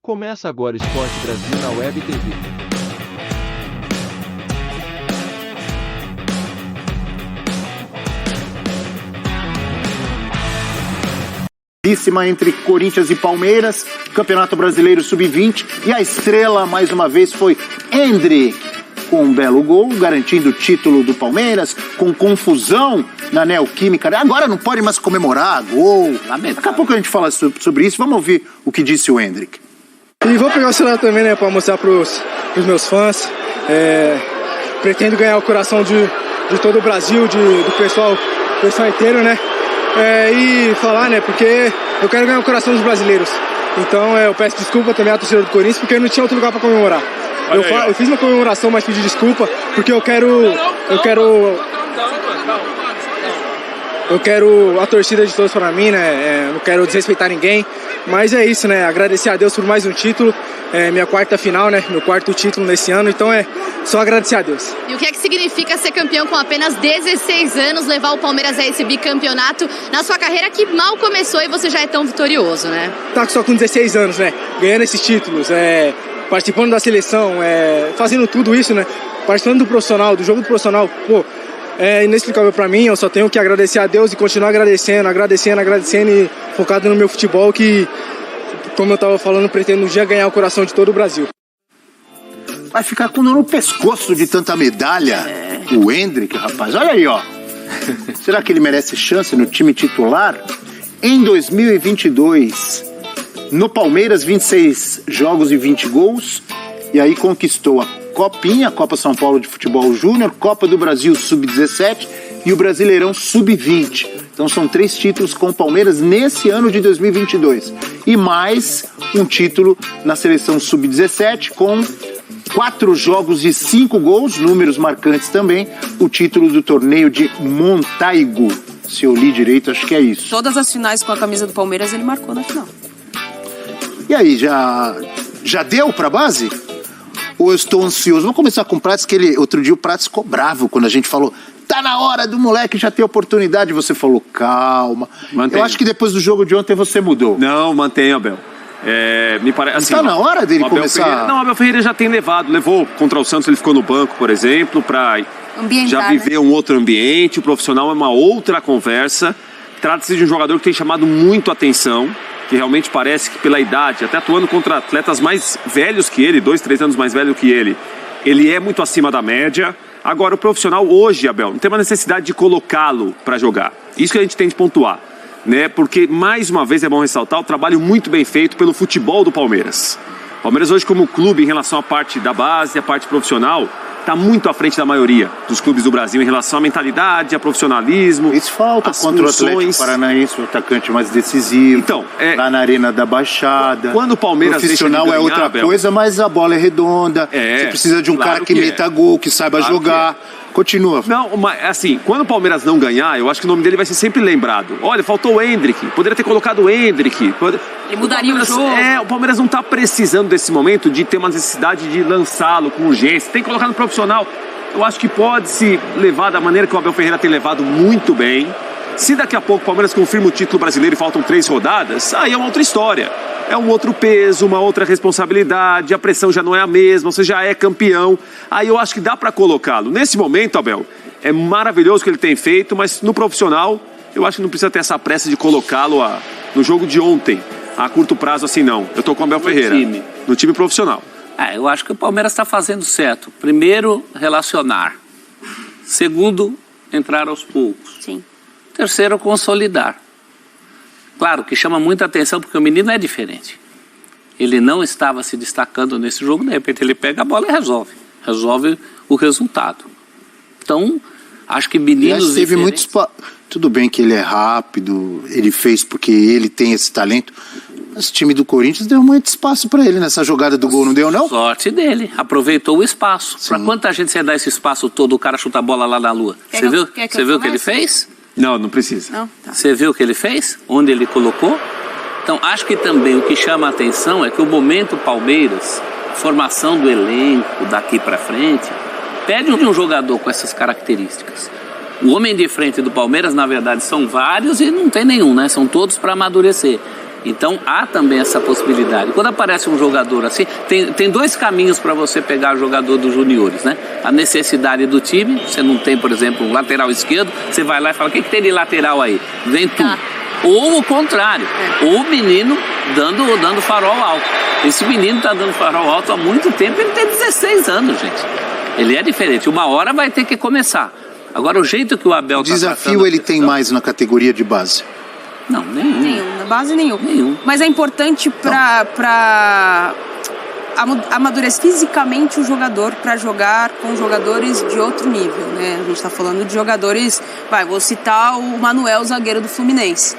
Começa agora Esporte Brasil na Web TV. Entre Corinthians e Palmeiras, Campeonato Brasileiro Sub-20, e a estrela mais uma vez foi Endrick, com um belo gol, garantindo o título do Palmeiras, com confusão na Neoquímica. Agora não pode mais comemorar gol. Daqui a pouco a gente fala sobre isso. Vamos ouvir o que disse o Endrick. E vou pegar o celular também, né, para mostrar pros meus fãs. Pretendo ganhar o coração de todo o Brasil, do pessoal inteiro, né? E falar, né, porque eu quero ganhar o coração dos brasileiros. Então eu peço desculpa também à torcida do Corinthians, porque eu não tinha outro lugar para comemorar. Eu fiz uma comemoração, mas pedi desculpa, porque eu quero a torcida de todos para mim, né? Não quero desrespeitar ninguém, mas é isso, né? Agradecer a Deus por mais um título, minha quarta final, né? Meu quarto título nesse ano, então é só agradecer a Deus. E o que é que significa ser campeão com apenas 16 anos, levar o Palmeiras a esse bicampeonato na sua carreira que mal começou e você já é tão vitorioso, né? Tá só com 16 anos, né? Ganhando esses títulos, participando da seleção, fazendo tudo isso, né? Participando do profissional, do jogo do profissional, pô, é inexplicável pra mim. Eu só tenho que agradecer a Deus e continuar agradecendo e focado no meu futebol que, como eu tava falando, pretendo um dia ganhar o coração de todo o Brasil. Vai ficar com dor no pescoço de tanta medalha, o Endrick, rapaz. Olha aí, ó. Será que ele merece chance no time titular? Em 2022, no Palmeiras, 26 jogos e 20 gols. E aí conquistou a Copinha, Copa São Paulo de Futebol Júnior, Copa do Brasil Sub-17 e o Brasileirão Sub-20. Então são 3 títulos com o Palmeiras nesse ano de 2022. E mais um título na seleção Sub-17 com 4 jogos e 5 gols, números marcantes também, o título do torneio de Montaigu. Se eu li direito, acho que é isso. Todas as finais com a camisa do Palmeiras ele marcou na final. E aí, já deu pra base? Ou eu estou ansioso? Vamos começar com o Prates, que outro dia o Prates ficou bravo quando a gente falou, tá na hora do moleque já ter oportunidade. Você falou, calma. Mantenho. Eu acho que depois do jogo de ontem você mudou. Não, mantenha, Abel. Me parece assim, tá na hora dele começar? Ferreira, não, o Abel Ferreira já tem levou contra o Santos, ele ficou no banco, por exemplo, para já viver um outro ambiente. O profissional é uma outra conversa. Trata-se de um jogador que tem chamado muito atenção, que realmente parece que pela idade, até atuando contra atletas mais velhos que ele, 2, 3 anos mais velho que ele é muito acima da média. Agora, o profissional hoje, Abel, não tem uma necessidade de colocá-lo para jogar. Isso que a gente tem de pontuar, né? Porque, mais uma vez, é bom ressaltar o trabalho muito bem feito pelo futebol do Palmeiras. O Palmeiras hoje, como clube, em relação à parte da base, à parte profissional, está muito à frente da maioria dos clubes do Brasil em relação à mentalidade, a profissionalismo. Isso falta contra o Atlético Paranaense, o atacante mais decisivo. Então, lá na Arena da Baixada. Quando o Palmeiras profissional é outra coisa, mas a bola é redonda. Você precisa de um cara que meta gol, que saiba jogar. Continua. Não, mas assim, quando o Palmeiras não ganhar, eu acho que o nome dele vai ser sempre lembrado. Olha, faltou o Endrick. Poderia ter colocado o Endrick. Ele mudaria o jogo. O Palmeiras não está precisando desse momento de ter uma necessidade de lançá-lo com urgência. Tem que colocar no profissional. Eu acho que pode se levar da maneira que o Abel Ferreira tem levado muito bem. Se daqui a pouco o Palmeiras confirma o título brasileiro e faltam 3 rodadas, aí é uma outra história. É um outro peso, uma outra responsabilidade, a pressão já não é a mesma, você já é campeão. Aí eu acho que dá para colocá-lo. Nesse momento, Abel, é maravilhoso o que ele tem feito, mas no profissional, eu acho que não precisa ter essa pressa de colocá-lo no jogo de ontem, a curto prazo assim não. Eu tô com o Abel Ferreira, no time profissional. Eu acho que o Palmeiras está fazendo certo. Primeiro, relacionar. Segundo, entrar aos poucos. Sim. Terceiro, consolidar. Claro que chama muita atenção porque o menino é diferente. Ele não estava se destacando nesse jogo, de repente ele pega a bola e resolve o resultado. Então, acho que meninos teve muitos tudo bem que ele é rápido, ele fez porque ele tem esse talento. Mas o time do Corinthians deu muito espaço para ele nessa jogada do gol, não deu não? Sorte dele, aproveitou o espaço. Para quanta gente você dá esse espaço todo, o cara chuta a bola lá na lua? Você viu o que ele fez? Não precisa. Não, tá. Você viu o que ele fez? Onde ele colocou? Então, acho que também o que chama a atenção é que o momento Palmeiras, formação do elenco daqui para frente, pede um jogador com essas características. O homem de frente do Palmeiras, na verdade, são vários e não tem nenhum, né? São todos para amadurecer. Então há também essa possibilidade. Quando aparece um jogador assim, tem dois caminhos para você pegar o jogador dos juniores, né? A necessidade do time, você não tem, por exemplo, um lateral esquerdo, você vai lá e fala, o que tem de lateral aí? Vem tu. Ou o contrário, ou o menino dando farol alto. Esse menino está dando farol alto há muito tempo, ele tem 16 anos, gente. Ele é diferente, uma hora vai ter que começar. Agora, o jeito que o Abel está tratando... Desafio ele tem mais na categoria de base? Não, nenhum. Na base, nenhum. Mas é importante para amadurecer fisicamente o jogador para jogar com jogadores de outro nível, né? A gente está falando de jogadores... vou citar o Manuel, zagueiro do Fluminense.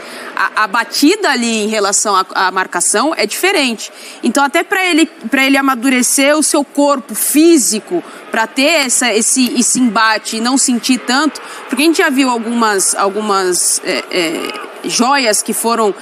A batida ali em relação à marcação é diferente. Então, até para ele amadurecer o seu corpo físico, para ter esse embate e não sentir tanto, porque a gente já viu algumas joias que foram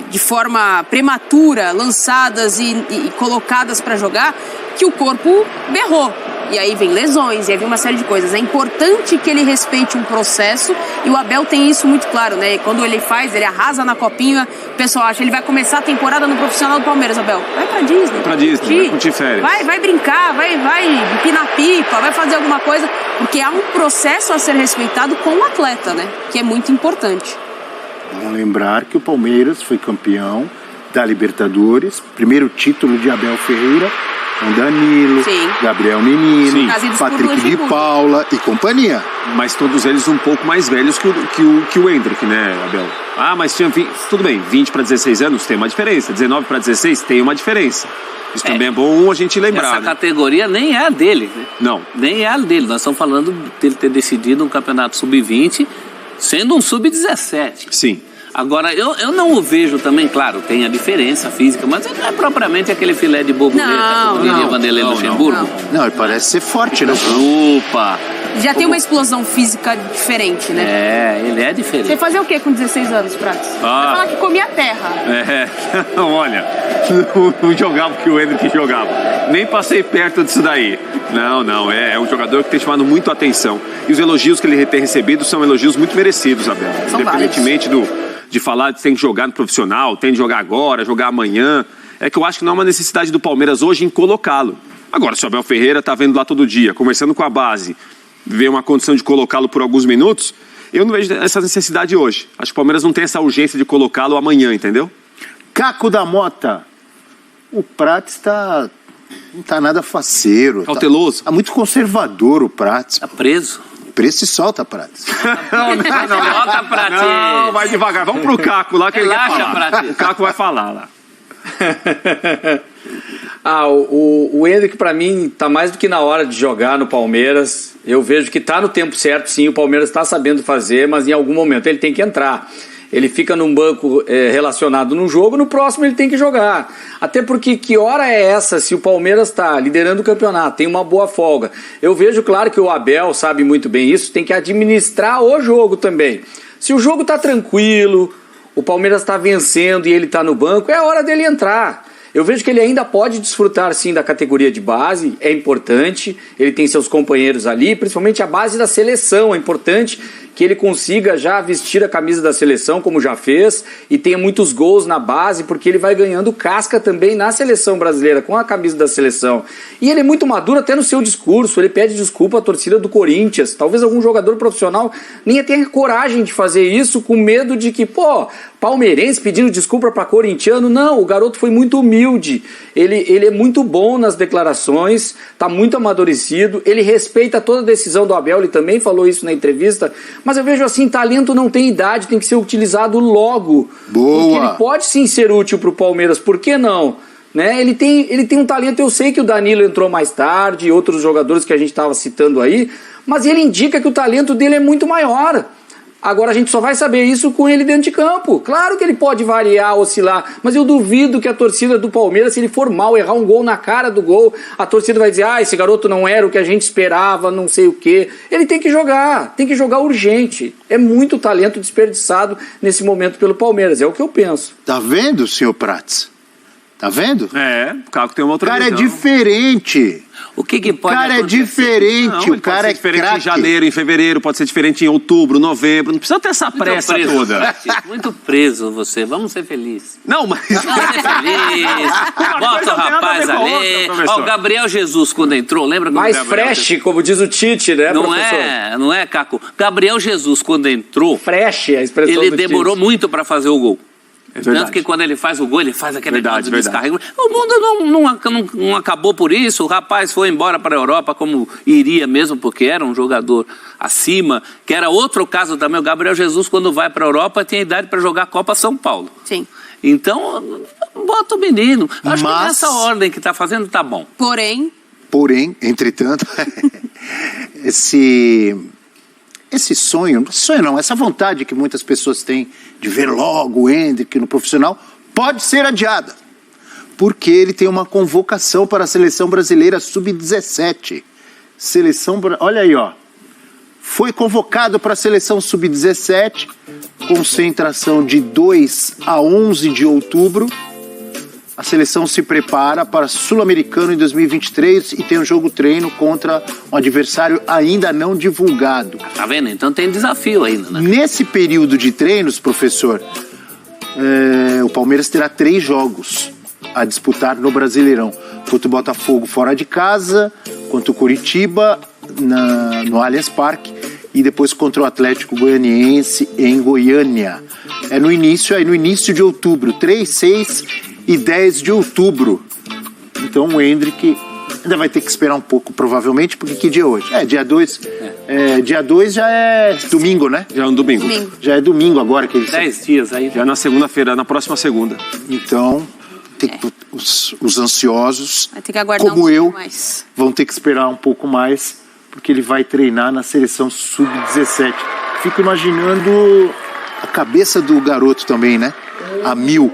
de forma prematura lançadas e colocadas para jogar, que o corpo berrou. E aí vem lesões, e aí vem uma série de coisas. É importante que ele respeite um processo, e o Abel tem isso muito claro, né? Quando ele arrasa na copinha, o pessoal acha, ele vai começar a temporada no profissional do Palmeiras, Abel. Vai pra Disney. Vai curtir férias. Vai brincar, vai empinar pipa, vai fazer alguma coisa, porque há um processo a ser respeitado com o atleta, né? Que é muito importante. Vamos lembrar que o Palmeiras foi campeão da Libertadores, primeiro título de Abel Ferreira, com Danilo, Gabriel Menino, Patrick de Paula e companhia. Mas todos eles um pouco mais velhos que o Endrick, né, Abel? Mas tinha 20, tudo bem, 20 para 16 anos tem uma diferença, 19 para 16 tem uma diferença. Isso também é bom a gente lembrar. Essa categoria nem é a dele, né? Não. Nem é a dele. Nós estamos falando dele ter decidido um campeonato sub-20, sendo um sub-17. Sim. Agora, eu não o vejo também, claro, tem a diferença física, mas ele não é propriamente aquele filé de borboleta, como diria Vanderlei Luxemburgo. Não, ele parece ser forte, né? Opa! Já tem uma explosão física diferente, né? Ele é diferente. Você fazia o quê com 16 anos, Prates? Vai falar que comia terra. Olha, não jogava o que o Endrick jogava. Nem passei perto disso daí. Não, é um jogador que tem chamado muito a atenção. E os elogios que ele tem recebido são elogios muito merecidos, Abel. Independentemente de falar que tem que jogar no profissional, tem de jogar agora, jogar amanhã. É que eu acho que não há uma necessidade do Palmeiras hoje em colocá-lo. Agora, se o Abel Ferreira está vendo lá todo dia, conversando com a base, vê uma condição de colocá-lo por alguns minutos, eu não vejo essa necessidade hoje. Acho que o Palmeiras não tem essa urgência de colocá-lo amanhã, entendeu? Caco da Mota. O Prates não tá nada faceiro. Cauteloso. Tá muito conservador o Prates. Tá preso. Preso se solta, Prates. Não. Solta, Prates. Não, vai devagar. Vamos pro Caco lá que Relaxa, ele quer falar. Prates. O Caco vai falar lá. O Endrick, pra mim, tá mais do que na hora de jogar no Palmeiras. Eu vejo que tá no tempo certo, sim. O Palmeiras tá sabendo fazer, mas em algum momento ele tem que entrar. Ele fica num banco relacionado num jogo, no próximo ele tem que jogar. Até porque que hora é essa se o Palmeiras está liderando o campeonato, tem uma boa folga? Eu vejo, claro, que o Abel sabe muito bem isso, tem que administrar o jogo também. Se o jogo está tranquilo, o Palmeiras está vencendo e ele está no banco, é hora dele entrar. Eu vejo que ele ainda pode desfrutar, sim, da categoria de base, é importante, ele tem seus companheiros ali, principalmente a base da seleção, é importante que ele consiga já vestir a camisa da seleção, como já fez, e tenha muitos gols na base, porque ele vai ganhando casca também na seleção brasileira, com a camisa da seleção. E ele é muito maduro até no seu discurso, ele pede desculpa à torcida do Corinthians, talvez algum jogador profissional nem tenha coragem de fazer isso, com medo de que, palmeirense pedindo desculpa para corintiano. Não, o garoto foi muito humilde, ele é muito bom nas declarações, está muito amadurecido, ele respeita toda a decisão do Abel, ele também falou isso na entrevista, mas eu vejo assim, talento não tem idade, tem que ser utilizado logo. Boa. Porque ele pode sim ser útil para o Palmeiras, por que não? Né? Ele tem um talento, eu sei que o Danilo entrou mais tarde, e outros jogadores que a gente estava citando aí, mas ele indica que o talento dele é muito maior. Agora a gente só vai saber isso com ele dentro de campo. Claro que ele pode variar, oscilar, mas eu duvido que a torcida do Palmeiras, se ele for mal, errar um gol na cara do gol, a torcida vai dizer, esse garoto não era o que a gente esperava, não sei o quê. Ele tem que jogar urgente. É muito talento desperdiçado nesse momento pelo Palmeiras, é o que eu penso. Tá vendo, senhor Prates? Tá vendo? O Caco tem uma outra visão. O cara visão. é diferente. O que pode acontecer? O cara é diferente, Não, o cara pode ser diferente craque. em janeiro, em fevereiro, pode ser diferente em outubro, novembro. Não precisa ter essa pressa toda. Muito preso você, vamos ser felizes. Não, mas... Vamos ser felizes. Bota o rapaz ali. Ó, o Gabriel Jesus, quando entrou, lembra? Mais fresh, como diz o Tite, né, professor? Não é, Caco? Gabriel Jesus, quando entrou... Fresh, a expressão ele do demorou Tite. muito para fazer o gol. Tanto que quando ele faz o gol, ele faz aquele negócio de descarrego. O mundo não acabou por isso. O rapaz foi embora para a Europa, como iria mesmo, porque era um jogador acima. Que era outro caso também. O Gabriel Jesus, quando vai para a Europa, tem idade para jogar a Copa São Paulo. Sim. Então, bota o menino. Acho que nessa ordem que está fazendo, tá bom. Porém, entretanto, esse sonho não, essa vontade que muitas pessoas têm de ver logo o Endrick no profissional, pode ser adiada, porque ele tem uma convocação para a Seleção Brasileira Sub-17. Olha aí, ó. Foi convocado para a Seleção Sub-17, concentração de 2 a 11 de outubro. A seleção se prepara para Sul-Americano em 2023 e tem um jogo-treino contra um adversário ainda não divulgado. Tá vendo? Então tem desafio ainda, né? Nesse período de treinos, professor, o Palmeiras terá 3 jogos a disputar no Brasileirão. Contra o Botafogo fora de casa, contra o Coritiba no Allianz Parque e depois contra o Atlético Goianiense em Goiânia. É no início de outubro, 3, 6 e 10 de outubro. Então o Endrick ainda vai ter que esperar um pouco, provavelmente, porque que dia é hoje? Dia 2. Dia 2 já é domingo, né? Já é um domingo. Já é domingo agora. Que 10 dias aí. Já é na segunda-feira, na próxima segunda. Então, os ansiosos, vai ter que aguardar como eu, mais. Vão ter que esperar um pouco mais, porque ele vai treinar na seleção Sub-17. Fico imaginando a cabeça do garoto também, né? A mil.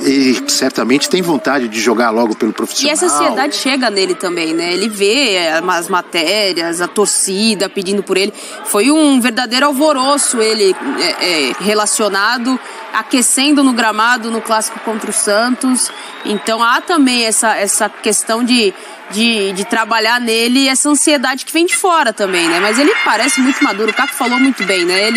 Ele certamente tem vontade de jogar logo pelo profissional. E essa ansiedade chega nele também, né? Ele vê as matérias, a torcida pedindo por ele. Foi um verdadeiro alvoroço ele relacionado, aquecendo no gramado no clássico contra o Santos. Então há também essa questão de trabalhar nele, essa ansiedade que vem de fora também, né? Mas ele parece muito maduro, o Caco falou muito bem, né?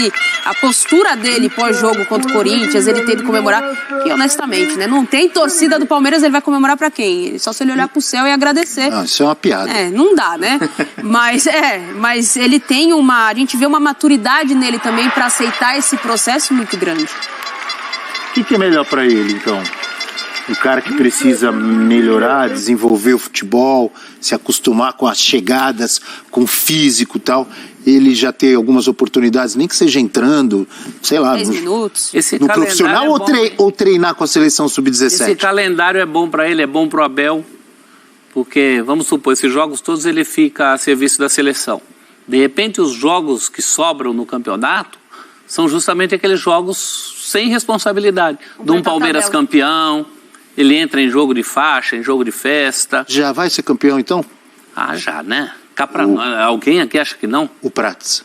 A postura dele pós-jogo contra o Corinthians, ele tendo que comemorar, que honestamente, né? Não tem torcida do Palmeiras, ele vai comemorar pra quem? Só se ele olhar pro céu e agradecer. Não, isso é uma piada. Não dá, né? mas ele tem a gente vê uma maturidade nele também pra aceitar esse processo muito grande. O que é melhor pra ele, então? O cara que precisa melhorar, desenvolver o futebol, se acostumar com as chegadas, com o físico e tal, ele já tem algumas oportunidades, nem que seja entrando, sei lá, 10 minutos. No profissional ou treinar com a seleção Sub-17? Esse calendário é bom para ele, é bom pro Abel, porque, vamos supor, esses jogos todos ele fica a serviço da seleção. De repente, os jogos que sobram no campeonato são justamente aqueles jogos sem responsabilidade. De um Palmeiras campeão... Ele entra em jogo de faixa, em jogo de festa. Já vai ser campeão, então? Já, né? Alguém aqui acha que não? O Prats.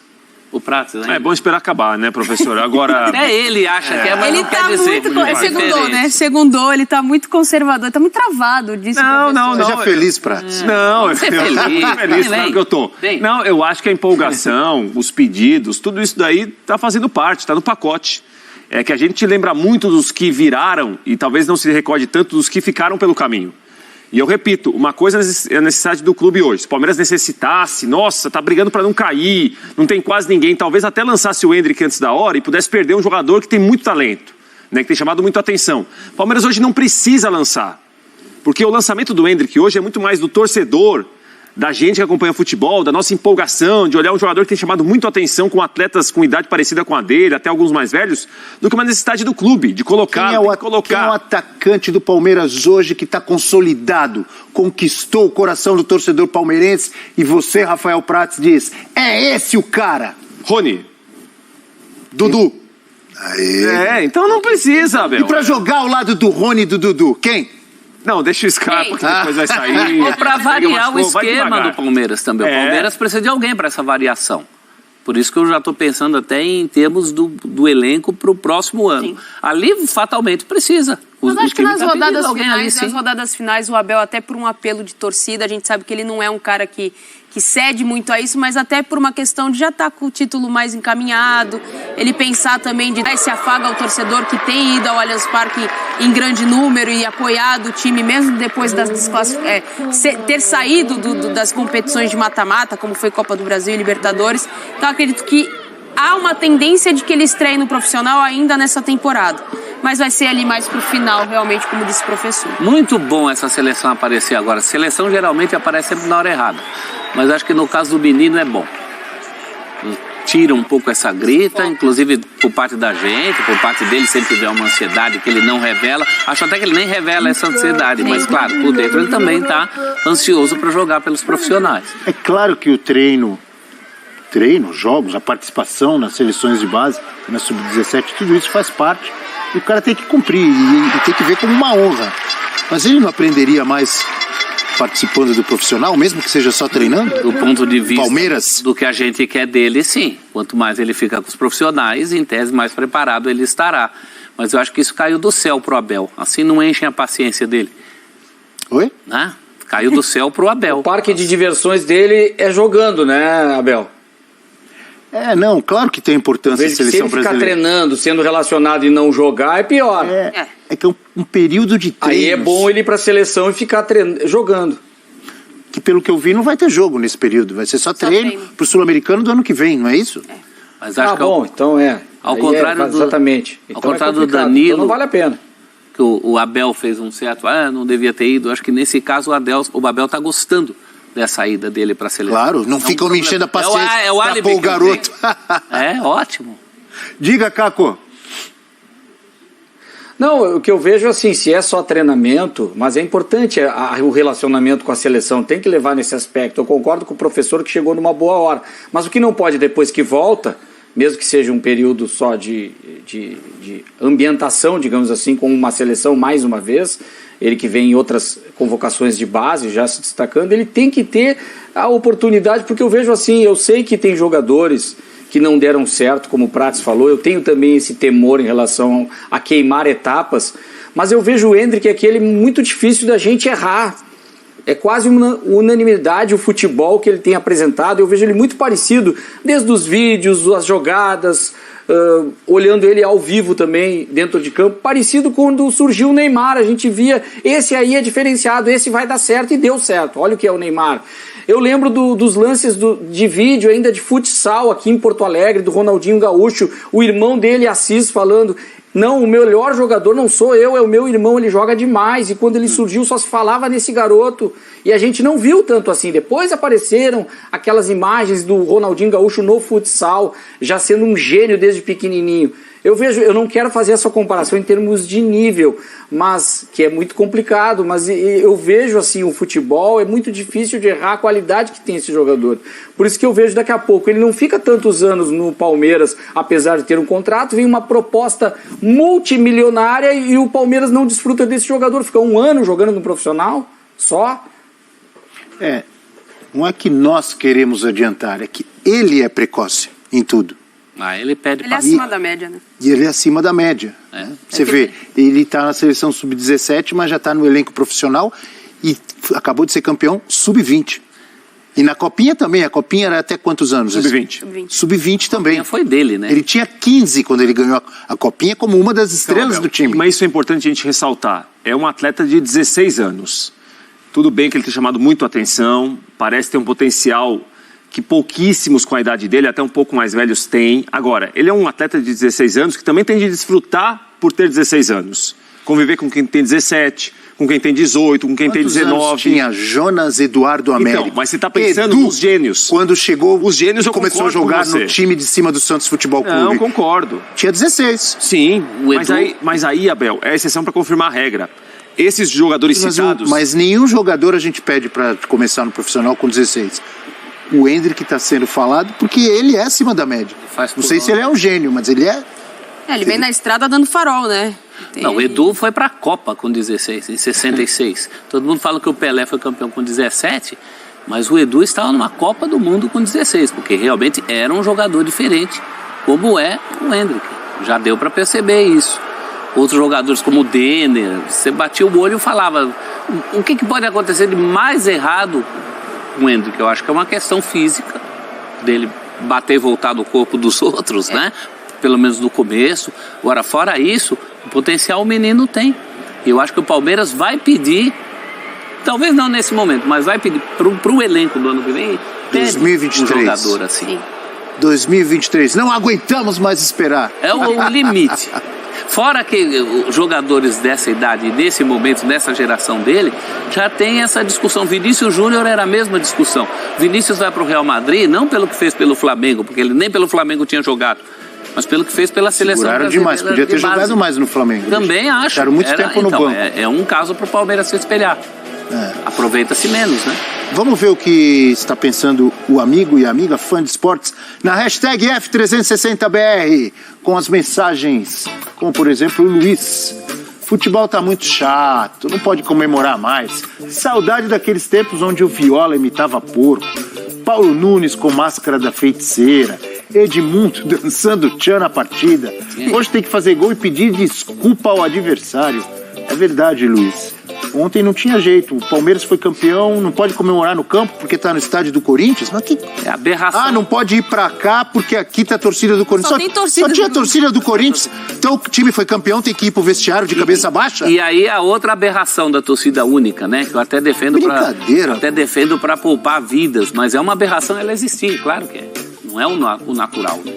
O Prats, né? É bom esperar acabar, né, professor? Agora... Até ele acha que é, mas ele não quer dizer. Segundou, né? Segundou, ele tá muito conservador, tá muito travado disso. Não. Seja feliz, Prats. Não, eu tô feliz, claro que eu tô. Não, eu acho que a empolgação, os pedidos, tudo isso daí tá fazendo parte, tá no pacote. É que a gente lembra muito dos que viraram e talvez não se recorde tanto dos que ficaram pelo caminho. E eu repito, uma coisa é a necessidade do clube hoje. Se o Palmeiras necessitasse, nossa, tá brigando para não cair, não tem quase ninguém, talvez até lançasse o Endrick antes da hora e pudesse perder um jogador que tem muito talento, né, que tem chamado muito atenção. O Palmeiras hoje não precisa lançar, porque o lançamento do Endrick hoje é muito mais do torcedor, da gente que acompanha futebol, da nossa empolgação, de olhar um jogador que tem chamado muito atenção com atletas com idade parecida com a dele, até alguns mais velhos, do que uma necessidade do clube, de colocar... Quem é o atacante do Palmeiras hoje que está consolidado, conquistou o coração do torcedor palmeirense e você, Rafael Prats, diz, é esse o cara? Rony. Dudu. Então não precisa, Abel. E para jogar ao lado do Rony e do Dudu, quem? Não, deixa o Scarpa que depois vai sair. Ou para variar o esquema do Palmeiras também. O Palmeiras precisa de alguém para essa variação. Por isso que eu já estou pensando até em termos do elenco para o próximo ano. Sim. Ali fatalmente precisa. Mas acho que nas nas rodadas finais, o Abel, até por um apelo de torcida, a gente sabe que ele não é um cara que cede muito a isso, mas até por uma questão de já estar com o título mais encaminhado, ele pensar também de dar esse afago ao torcedor que tem ido ao Allianz Parque em grande número e apoiado o time, mesmo depois ter saído das competições de mata-mata, como foi Copa do Brasil e Libertadores. Então, acredito que há uma tendência de que ele estreie no profissional ainda nessa temporada. Mas vai ser ali mais pro final, realmente, como disse o professor. Muito bom essa seleção aparecer agora. A seleção geralmente aparece sempre na hora errada. Mas acho que no caso do menino é bom. Tira um pouco essa grita, inclusive por parte da gente, por parte dele, se ele tiver uma ansiedade que ele não revela. Acho até que ele nem revela essa ansiedade, mas claro, por dentro ele também está ansioso para jogar pelos profissionais. É claro que o treino, jogos, a participação nas seleções de base, na Sub-17, tudo isso faz parte. E o cara tem que cumprir e tem que ver como uma honra. Mas ele não aprenderia mais participando do profissional, mesmo que seja só treinando? Do ponto de vista Palmeiras, do que a gente quer dele, sim. Quanto mais ele fica com os profissionais, em tese mais preparado ele estará. Mas eu acho que isso caiu do céu pro Abel. Assim não enchem a paciência dele. Oi? Né? Caiu do céu pro Abel. O parque de diversões dele é jogando, né, Abel? Não, claro que tem importância a seleção brasileira. Se ele ficar treinando, sendo relacionado e não jogar, é pior. É que é um período de treinos. Aí é bom ele ir pra seleção e ficar jogando. Que pelo que eu vi não vai ter jogo nesse período, vai ser só treino pro Sul-Americano do ano que vem, não é isso? Mas acho que então ao contrário exatamente. Ao contrário do Danilo, então não vale a pena. Que o Abel fez um certo, não devia ter ido. Acho que nesse caso o Abel tá gostando dessa ida dele para a seleção. Claro, não ficam me enchendo a paciência para pôr o garoto. É ótimo. Diga, Caco. Não, o que eu vejo assim, se é só treinamento, mas é importante o relacionamento com a seleção, tem que levar nesse aspecto. Eu concordo com o professor que chegou numa boa hora, mas o que não pode depois que volta, mesmo que seja um período só de ambientação, digamos assim, com uma seleção mais uma vez, ele que vem em outras convocações de base, já se destacando, ele tem que ter a oportunidade, porque eu vejo assim, eu sei que tem jogadores que não deram certo, como o Prates falou, eu tenho também esse temor em relação a queimar etapas, mas eu vejo o Endrick aquele muito difícil da gente errar. É quase uma unanimidade o futebol que ele tem apresentado, eu vejo ele muito parecido, desde os vídeos, as jogadas, olhando ele ao vivo também dentro de campo, parecido quando surgiu o Neymar, a gente via, esse aí é diferenciado, esse vai dar certo e deu certo, olha o que é o Neymar. Eu lembro dos lances de vídeo ainda de futsal aqui em Porto Alegre, do Ronaldinho Gaúcho, o irmão dele, Assis, falando, não, o melhor jogador não sou eu, é o meu irmão, ele joga demais, e quando ele surgiu só se falava nesse garoto, e a gente não viu tanto assim. Depois apareceram aquelas imagens do Ronaldinho Gaúcho no futsal, já sendo um gênio desde pequenininho. Eu não quero fazer essa comparação em termos de nível, mas que é muito complicado, mas eu vejo assim, o futebol é muito difícil de errar a qualidade que tem esse jogador. Por isso que eu vejo daqui a pouco, ele não fica tantos anos no Palmeiras, apesar de ter um contrato, vem uma proposta multimilionária e o Palmeiras não desfruta desse jogador, fica um ano jogando no profissional, só. Não é que nós queremos adiantar, é que ele é precoce em tudo. Ele pede Ele é acima da média, né? E ele é acima da média. Você vê, ele está na seleção sub-17, mas já está no elenco profissional e acabou de ser campeão sub-20. E na Copinha também, a Copinha era até quantos anos? Sub-20. Sub-20 também. A Copinha foi dele, né? Ele tinha 15 quando ele ganhou a Copinha como uma das estrelas do time. Mas isso é importante a gente ressaltar. É um atleta de 16 anos. Tudo bem que ele tem chamado muito a atenção, parece ter um potencial que pouquíssimos com a idade dele, até um pouco mais velhos, têm. Agora, ele é um atleta de 16 anos que também tem de desfrutar por ter 16 anos. Conviver com quem tem 17, com quem tem 18, com quem tem 19. Anos tinha Jonas Eduardo Américo. Então, mas você está pensando nos gênios. Quando chegou, os gênios eu começou a jogar no time de cima do Santos Futebol Clube. Não, concordo. Tinha 16. Sim, mas aí, Abel, é exceção para confirmar a regra. Esses jogadores citados... Mas nenhum jogador a gente pede para começar no profissional com 16. O Endrick está sendo falado porque ele é acima da média. Não sei se ele é um gênio, mas ele é. Ele vem na estrada dando farol, né? Não, o Edu foi para a Copa com 16, em 66. Todo mundo fala que o Pelé foi campeão com 17, mas o Edu estava numa Copa do Mundo com 16, porque realmente era um jogador diferente, como é o Endrick. Já deu para perceber isso. outros jogadores como o Denner, você batia o olho e falava o que pode acontecer de mais errado com o Endrick. Eu acho que é uma questão física dele bater e voltar do corpo dos outros, né? Pelo menos no começo. Agora, fora isso, o potencial o menino tem. Eu acho que o Palmeiras vai pedir, talvez não nesse momento, mas vai pedir para o elenco do ano que vem 2023. Um jogador assim. 2023. Não aguentamos mais esperar. É o limite. Fora que os jogadores dessa idade, desse momento, dessa geração dele, já tem essa discussão. Vinícius Júnior era a mesma discussão. Vinícius vai para o Real Madrid, não pelo que fez pelo Flamengo, porque ele nem pelo Flamengo tinha jogado, mas pelo que fez pela seleção brasileira. Demais, podia ter jogado mais no Flamengo. Também acho. Ficaram muito tempo no banco. É um caso para o Palmeiras se espelhar. Aproveita-se menos, né? Vamos ver o que está pensando o amigo e a amiga fã de esportes na hashtag F360BR, com as mensagens, como por exemplo o Luiz. Futebol tá muito chato, não pode comemorar mais. Saudade daqueles tempos onde o Viola imitava porco. Paulo Nunes com máscara da feiticeira. Edmundo dançando tchan na partida. Hoje tem que fazer gol e pedir desculpa ao adversário. É verdade, Luiz. Ontem não tinha jeito. O Palmeiras foi campeão, não pode comemorar no campo porque tá no estádio do Corinthians. Mas que... É aberração. Ah, não pode ir pra cá porque aqui tá a torcida do Corinthians. Só tinha torcida do Corinthians. Então o time foi campeão, tem que ir pro vestiário de cabeça baixa? E aí a outra aberração da torcida única, né? Que eu até defendo pra poupar vidas. Mas é uma aberração ela existir, claro que é. Não é o natural. Né?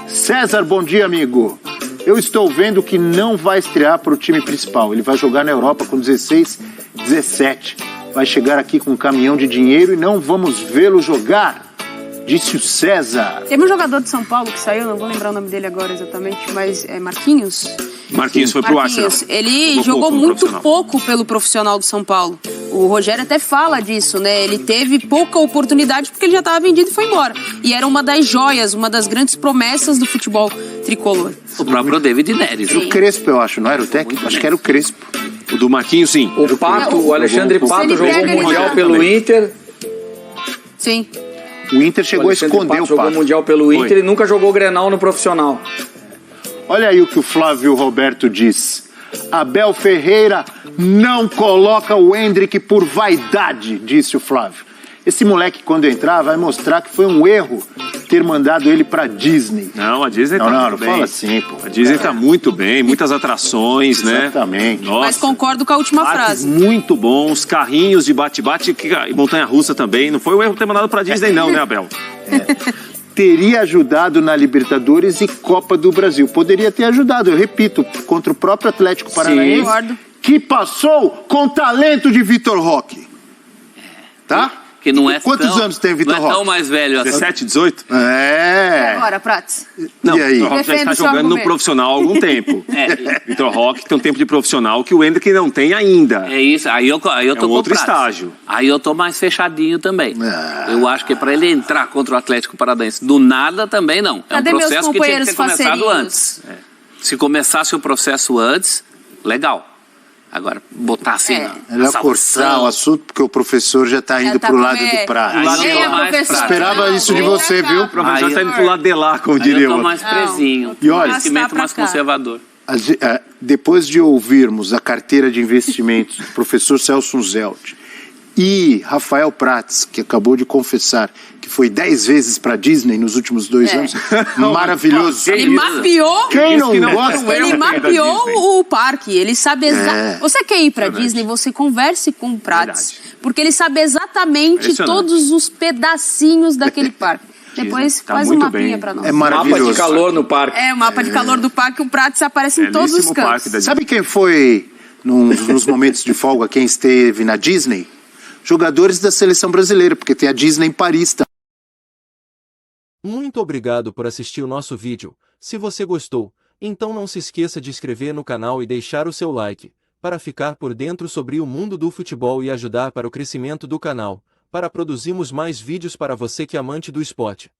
César, bom dia, amigo. Eu estou vendo que não vai estrear para o time principal. Ele vai jogar na Europa com 16, 17. Vai chegar aqui com um caminhão de dinheiro e não vamos vê-lo jogar, disse o César. Teve um jogador de São Paulo que saiu, não vou lembrar o nome dele agora exatamente, mas é Marquinhos? Marquinhos foi pro Arsenal. Ele jogou muito pouco pelo profissional do São Paulo. O Rogério até fala disso, né? Ele teve pouca oportunidade porque ele já estava vendido e foi embora. E era uma das joias, uma das grandes promessas do futebol tricolor. O próprio David Neres. O Crespo, eu acho, não era o técnico? Acho que era o Crespo. O do Marquinhos, sim. O Pato, o Alexandre Pato jogou o Mundial pelo Inter. Sim. O Inter chegou a esconder o Pato. Jogou o Mundial pelo Inter e nunca jogou o Grenal no profissional. Olha aí o que o Flávio Roberto diz. Abel Ferreira não coloca o Endrick por vaidade, disse o Flávio. Esse moleque, quando entrar, vai mostrar que foi um erro ter mandado ele pra Disney. Não, a Disney tá muito bem. Não fala assim, pô. A Disney tá muito bem, muitas atrações, né? Exatamente. Nossa. Mas concordo com a última frase. Muito bons, carrinhos de bate-bate e montanha-russa também. Não foi um erro ter mandado pra Disney não, né, Abel? Teria ajudado na Libertadores e Copa do Brasil. Poderia ter ajudado, eu repito, contra o próprio Atlético Paranaense, que passou com talento de Vitor Roque. Tá? Que não é Quantos anos tem o Vitor Roque? Não é tão mais velho assim. 17, 18? É. E agora, Prats? Não, e aí? Vitor Roque já está jogando no profissional há algum tempo. Vitor Roque tem um tempo de profissional que o Endrick não tem ainda. É isso, aí eu tô com outro Prats. estágio. Aí eu tô mais fechadinho também. Eu acho que para ele entrar contra o Atlético Paranaense do nada também não. Cadê é um processo que tinha que ter começado faceirinhos? antes. Se começasse o processo antes, legal. Agora, botar assim Melhor cortar o assunto, porque o professor já está indo pro lado do Prats. Esperava isso de você, viu? O professor já está indo pro lado de lá, como diria eu tô mais presinho. E olha, investimento mais conservador. Depois de ouvirmos a carteira de investimentos do professor Celso Zelt e Rafael Prats, que acabou de confessar que foi 10 vezes para Disney nos últimos 2 anos, maravilhoso. Ele mapeou. Quem não gosta? Ele mapeou o parque. Ele sabe exatamente. Você quer ir para Disney? Você converse com o Prats, porque ele sabe exatamente todos os pedacinhos daquele parque. Depois faz um mapinha para nós. É maravilhoso. Mapa de calor no parque. O mapa de calor do parque, o Prats aparece em todos os cantos. Sabe quem foi nos momentos de folga, quem esteve na Disney? Jogadores da seleção brasileira, porque tem a Disney em Paris. Muito obrigado por assistir o nosso vídeo. Se você gostou, então não se esqueça de inscrever no canal e deixar o seu like, para ficar por dentro sobre o mundo do futebol e ajudar para o crescimento do canal, para produzirmos mais vídeos para você que é amante do esporte.